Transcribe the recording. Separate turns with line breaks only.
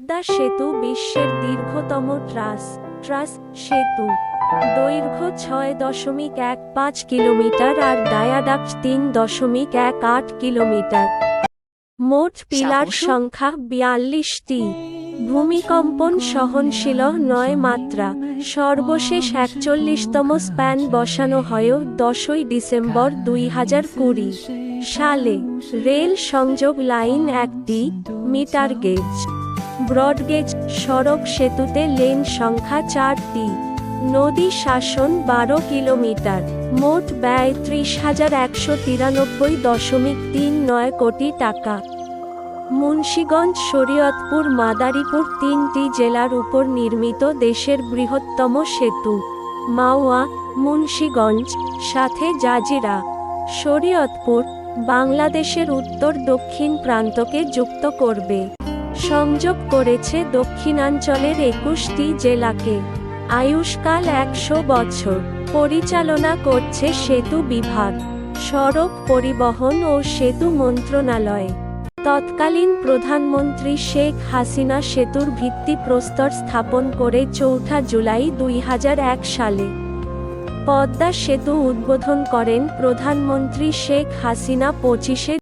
পদ্মা সেতু বিশ্বের দীর্ঘতম ট্রাস সেতু। দৈর্ঘ্য 6.15 কিলোমিটার আর ডায়াডাক্ট 3.18 কিলোমিটার। মোট পিলার সংখ্যা 42টি। ভূমিকম্পন সহনশীল 9 মাত্রা। সর্বশেষ 41তম স্প্যান বসানো হয় 10 ডিসেম্বর 2020 সালে। রেল সংযোগ লাইন 1টি, মিটার গেজ, ব্রডগেজ সড়ক সেতুতে লেন সংখ্যা 4টি। নদী শাসন 12 কিলোমিটার। মোট ব্যয় 30,193.39 কোটি টাকা। মুন্সিগঞ্জ, শরীয়তপুর, মাদারীপুর 3টি জেলার উপর নির্মিত দেশের বৃহত্তম সেতু। মাওয়া, মুন্সিগঞ্জ, সাথে জাজিরা। শরীয়তপুর বাংলাদেশের উত্তর দক্ষিণ প্রান্তকে যুক্ত করবে। সংযোগ করেছে দক্ষিণাঞ্চলের 21টি জেলাকে। আয়ুষ্কাল 100 বছর। পরিচালনা করছে সেতু বিভাগ, সড়ক পরিবহন ও সেতু মন্ত্রণালয়। তৎকালীন প্রধানমন্ত্রী শেখ হাসিনা সেতুর ভিত্তিপ্রস্তর স্থাপন করে 4 জুলাই 2001 সালে। পদ্মা সেতু উদ্বোধন করেন প্রধানমন্ত্রী শেখ হাসিনা 25